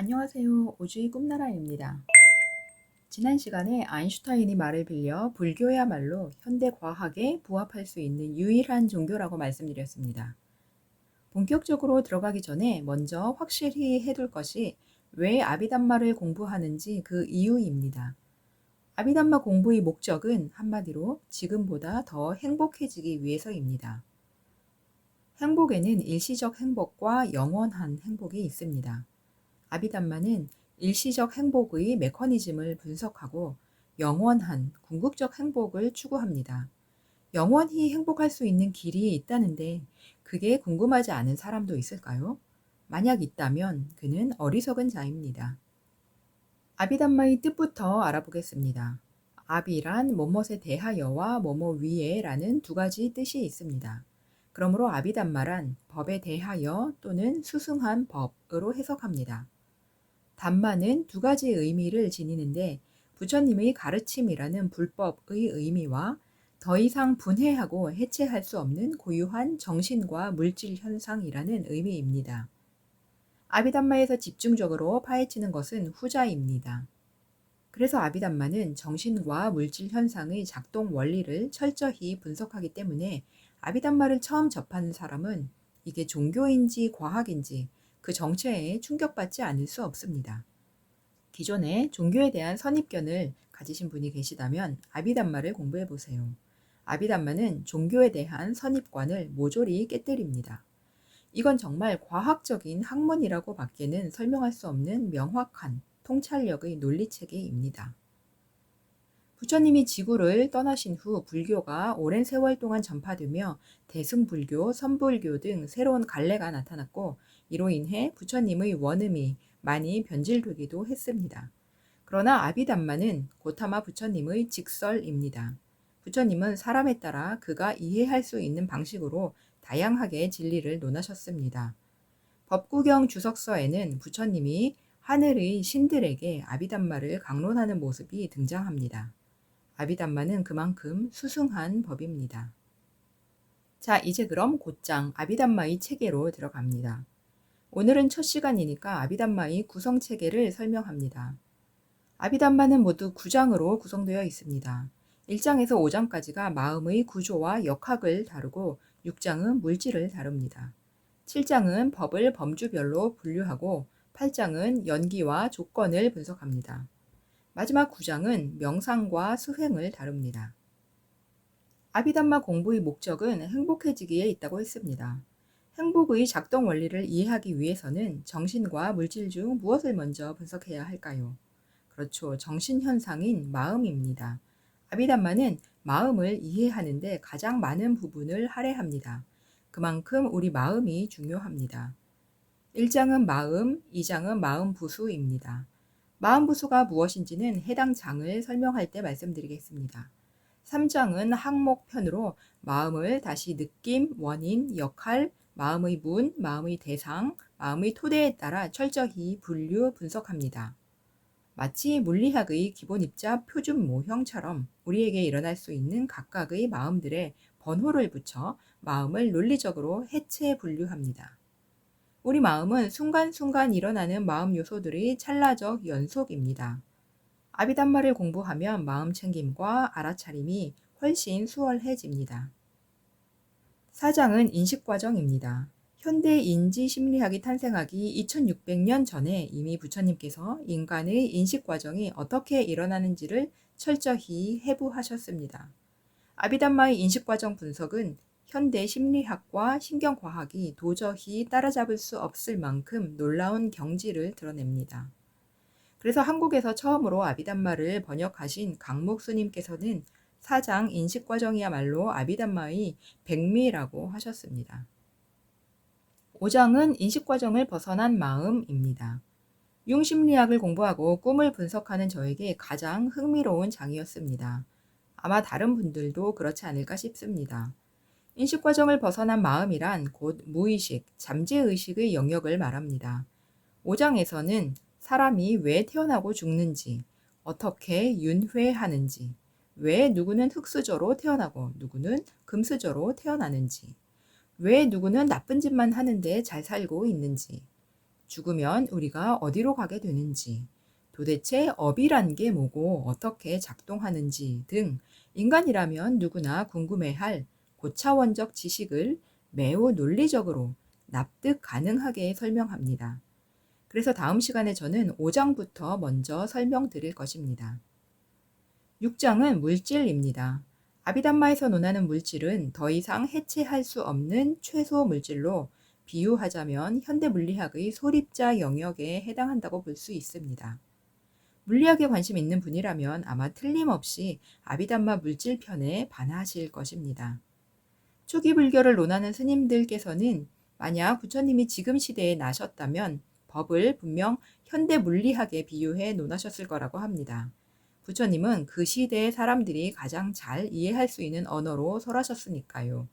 안녕하세요. 우주의 꿈나라입니다. 지난 시간에 아인슈타인이 말을 빌려 불교야말로 현대 과학에 부합할 수 있는 유일한 종교라고 말씀드렸습니다. 본격적으로 들어가기 전에 먼저 확실히 해둘 것이 왜 아비담마를 공부하는지 그 이유입니다. 아비담마 공부의 목적은 한마디로 지금보다 더 행복해지기 위해서입니다. 행복에는 일시적 행복과 영원한 행복이 있습니다. 아비담마는 일시적 행복의 메커니즘을 분석하고 영원한 궁극적 행복을 추구합니다. 영원히 행복할 수 있는 길이 있다는데 그게 궁금하지 않은 사람도 있을까요? 만약 있다면 그는 어리석은 자입니다. 아비담마의 뜻부터 알아보겠습니다. 아비란 뭐뭇에 대하여와 뭐뭐 위에라는 두 가지 뜻이 있습니다. 그러므로 아비담마란 법에 대하여 또는 수승한 법으로 해석합니다. 담마는 두 가지 의미를 지니는데 부처님의 가르침이라는 불법의 의미와 더 이상 분해하고 해체할 수 없는 고유한 정신과 물질 현상이라는 의미입니다. 아비담마에서 집중적으로 파헤치는 것은 후자입니다. 그래서 아비담마는 정신과 물질 현상의 작동 원리를 철저히 분석하기 때문에 아비담마를 처음 접하는 사람은 이게 종교인지 과학인지 그 정체에 충격받지 않을 수 없습니다. 기존에 종교에 대한 선입견을 가지신 분이 계시다면 아비담마를 공부해 보세요. 아비담마는 종교에 대한 선입관을 모조리 깨뜨립니다. 이건 정말 과학적인 학문이라고 밖에는 설명할 수 없는 명확한 통찰력의 논리체계입니다. 부처님이 지구를 떠나신 후 불교가 오랜 세월 동안 전파되며 대승불교, 선불교 등 새로운 갈래가 나타났고 이로 인해 부처님의 원음이 많이 변질되기도 했습니다. 그러나 아비담마는 고타마 부처님의 직설입니다. 부처님은 사람에 따라 그가 이해할 수 있는 방식으로 다양하게 진리를 논하셨습니다. 법구경 주석서에는 부처님이 하늘의 신들에게 아비담마를 강론하는 모습이 등장합니다. 아비담마는 그만큼 수승한 법입니다. 자, 이제 그럼 곧장 아비담마의 체계로 들어갑니다. 오늘은 첫 시간이니까 아비담마의 구성 체계를 설명합니다. 아비담마는 모두 9장으로 구성되어 있습니다. 1장에서 5장까지가 마음의 구조와 역학을 다루고 6장은 물질을 다룹니다. 7장은 법을 범주별로 분류하고 8장은 연기와 조건을 분석합니다. 마지막 9장은 명상과 수행을 다룹니다. 아비담마 공부의 목적은 행복해지기에 있다고 했습니다. 행복의 작동 원리를 이해하기 위해서는 정신과 물질 중 무엇을 먼저 분석해야 할까요? 그렇죠. 정신현상인 마음입니다. 아비담마는 마음을 이해하는데 가장 많은 부분을 할애합니다. 그만큼 우리 마음이 중요합니다. 1장은 마음, 2장은 마음 부수입니다. 마음 부수가 무엇인지는 해당 장을 설명할 때 말씀드리겠습니다. 3장은 항목편으로 마음을 다시 느낌, 원인, 역할, 마음의 문, 마음의 대상, 마음의 토대에 따라 철저히 분류, 분석합니다. 마치 물리학의 기본 입자 표준 모형처럼 우리에게 일어날 수 있는 각각의 마음들의 번호를 붙여 마음을 논리적으로 해체 분류합니다. 우리 마음은 순간순간 일어나는 마음 요소들의 찰나적 연속입니다. 아비담마를 공부하면 마음 챙김과 알아차림이 훨씬 수월해집니다. 4장은 인식과정입니다. 현대 인지심리학이 탄생하기 2600년 전에 이미 부처님께서 인간의 인식과정이 어떻게 일어나는지를 철저히 해부하셨습니다. 아비담마의 인식과정 분석은 현대 심리학과 신경과학이 도저히 따라잡을 수 없을 만큼 놀라운 경지를 드러냅니다. 그래서 한국에서 처음으로 아비담마를 번역하신 강목 스님께서는 4장 인식과정이야말로 아비담마의 백미라고 하셨습니다. 5장은 인식과정을 벗어난 마음입니다. 융심리학을 공부하고 꿈을 분석하는 저에게 가장 흥미로운 장이었습니다. 아마 다른 분들도 그렇지 않을까 싶습니다. 인식과정을 벗어난 마음이란 곧 무의식, 잠재의식의 영역을 말합니다. 5장에서는 사람이 왜 태어나고 죽는지, 어떻게 윤회하는지, 왜 누구는 흙수저로 태어나고 누구는 금수저로 태어나는지, 왜 누구는 나쁜 짓만 하는데 잘 살고 있는지, 죽으면 우리가 어디로 가게 되는지, 도대체 업이란 게 뭐고 어떻게 작동하는지 등 인간이라면 누구나 궁금해할 고차원적 지식을 매우 논리적으로 납득 가능하게 설명합니다. 그래서 다음 시간에 저는 5장부터 먼저 설명드릴 것입니다. 6장은 물질입니다. 아비담마에서 논하는 물질은 더 이상 해체할 수 없는 최소 물질로 비유하자면 현대 물리학의 소립자 영역에 해당한다고 볼 수 있습니다. 물리학에 관심 있는 분이라면 아마 틀림없이 아비담마 물질편에 반하실 것입니다. 초기 불교를 논하는 스님들께서는 만약 부처님이 지금 시대에 나셨다면 법을 분명 현대 물리학에 비유해 논하셨을 거라고 합니다. 부처님은 그 시대의 사람들이 가장 잘 이해할 수 있는 언어로 설하셨으니까요.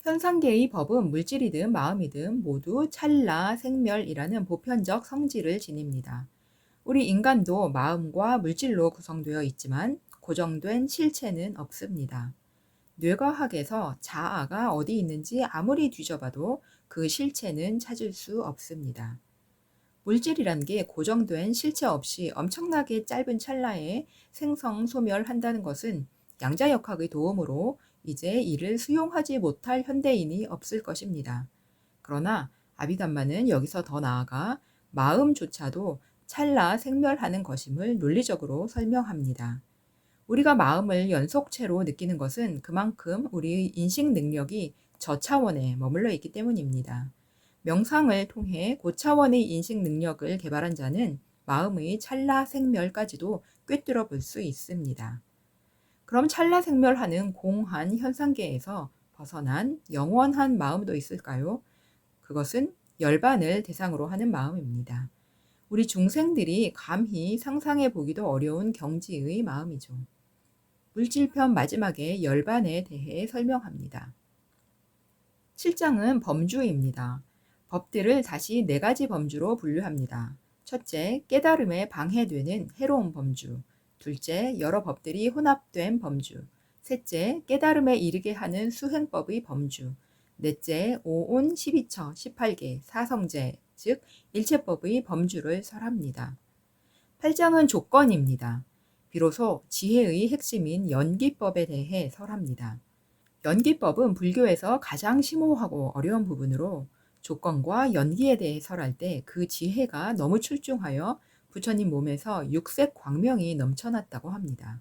현상계의 법은 물질이든 마음이든 모두 찰나 생멸이라는 보편적 성질을 지닙니다. 우리 인간도 마음과 물질로 구성되어 있지만 고정된 실체는 없습니다. 뇌과학에서 자아가 어디 있는지 아무리 뒤져봐도 그 실체는 찾을 수 없습니다. 물질이란 게 고정된 실체 없이 엄청나게 짧은 찰나에 생성, 소멸한다는 것은 양자역학의 도움으로 이제 이를 수용하지 못할 현대인이 없을 것입니다. 그러나 아비담마는 여기서 더 나아가 마음조차도 찰나 생멸하는 것임을 논리적으로 설명합니다. 우리가 마음을 연속체로 느끼는 것은 그만큼 우리의 인식 능력이 저차원에 머물러 있기 때문입니다. 명상을 통해 고차원의 인식 능력을 개발한 자는 마음의 찰나 생멸까지도 꿰뚫어 볼 수 있습니다. 그럼 찰나 생멸하는 공한 현상계에서 벗어난 영원한 마음도 있을까요? 그것은 열반을 대상으로 하는 마음입니다. 우리 중생들이 감히 상상해 보기도 어려운 경지의 마음이죠. 물질편 마지막에 열반에 대해 설명합니다. 7장은 범주입니다. 법들을 다시 4가지 범주로 분류합니다. 첫째, 깨달음에 방해되는 해로운 범주. 둘째, 여러 법들이 혼합된 범주. 셋째, 깨달음에 이르게 하는 수행법의 범주. 넷째, 오온 12처 18개 사성제, 즉 일체법의 범주를 설합니다. 8장은 조건입니다. 비로소 지혜의 핵심인 연기법에 대해 설합니다. 연기법은 불교에서 가장 심오하고 어려운 부분으로 조건과 연기에 대해 설할 때 그 지혜가 너무 출중하여 부처님 몸에서 육색 광명이 넘쳐났다고 합니다.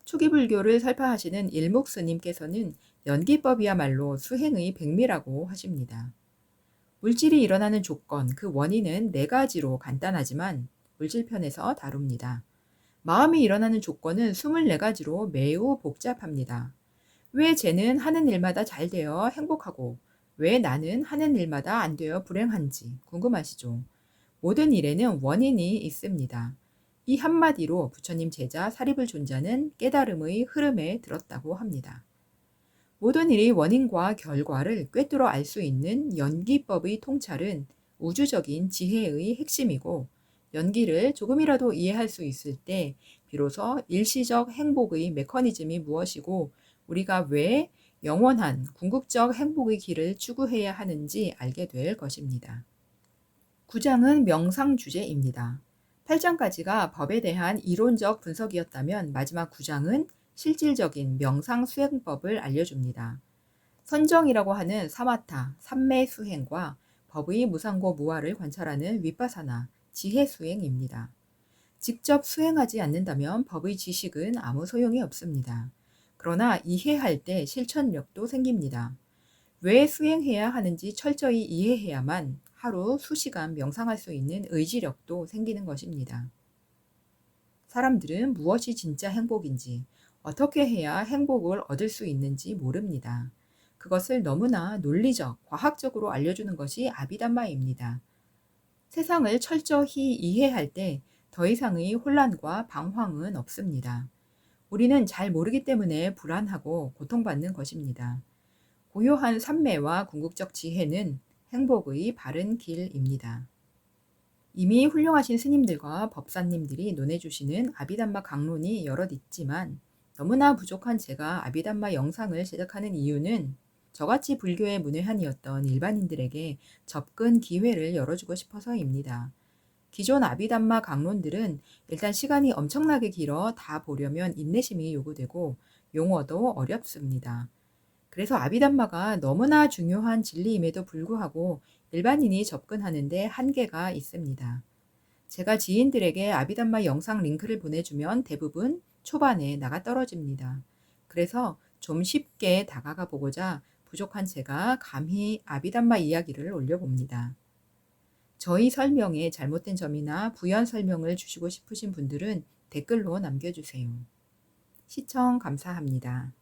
초기 불교를 설파하시는 일묵 스님께서는 연기법이야말로 수행의 백미라고 하십니다. 물질이 일어나는 조건, 그 원인은 4가지로 간단하지만 물질편에서 다룹니다. 마음이 일어나는 조건은 24가지로 매우 복잡합니다. 왜 쟤는 하는 일마다 잘 되어 행복하고 왜 나는 하는 일마다 안 되어 불행한지 궁금하시죠? 모든 일에는 원인이 있습니다. 이 한마디로 부처님 제자 사리불 존자는 깨달음의 흐름에 들었다고 합니다. 모든 일의 원인과 결과를 꿰뚫어 알 수 있는 연기법의 통찰은 우주적인 지혜의 핵심이고 연기를 조금이라도 이해할 수 있을 때 비로소 일시적 행복의 메커니즘이 무엇이고 우리가 왜 영원한 궁극적 행복의 길을 추구해야 하는지 알게 될 것입니다. 9장은 명상 주제입니다. 8장까지가 법에 대한 이론적 분석이었다면 마지막 9장은 실질적인 명상 수행법을 알려줍니다. 선정이라고 하는 사마타, 삼매 수행과 법의 무상고 무아를 관찰하는 위파사나, 지혜 수행입니다. 직접 수행하지 않는다면 법의 지식은 아무 소용이 없습니다. 그러나 이해할 때 실천력도 생깁니다. 왜 수행해야 하는지 철저히 이해해야만 하루 수시간 명상할 수 있는 의지력도 생기는 것입니다. 사람들은 무엇이 진짜 행복인지, 어떻게 해야 행복을 얻을 수 있는지 모릅니다. 그것을 너무나 논리적, 과학적으로 알려주는 것이 아비담마입니다. 세상을 철저히 이해할 때 더 이상의 혼란과 방황은 없습니다. 우리는 잘 모르기 때문에 불안하고 고통받는 것입니다. 고요한 삼매와 궁극적 지혜는 행복의 바른 길입니다. 이미 훌륭하신 스님들과 법사님들이 논해주시는 아비담마 강론이 여럿 있지만 너무나 부족한 제가 아비담마 영상을 제작하는 이유는 저같이 불교의 문외한이었던 일반인들에게 접근 기회를 열어주고 싶어서입니다. 기존 아비담마 강론들은 일단 시간이 엄청나게 길어 다 보려면 인내심이 요구되고 용어도 어렵습니다. 그래서 아비담마가 너무나 중요한 진리임에도 불구하고 일반인이 접근하는데 한계가 있습니다. 제가 지인들에게 아비담마 영상 링크를 보내주면 대부분 초반에 나가 떨어집니다. 그래서 좀 쉽게 다가가 보고자 부족한 제가 감히 아비담마 이야기를 올려봅니다. 저희 설명에 잘못된 점이나 부연 설명을 주시고 싶으신 분들은 댓글로 남겨주세요. 시청 감사합니다.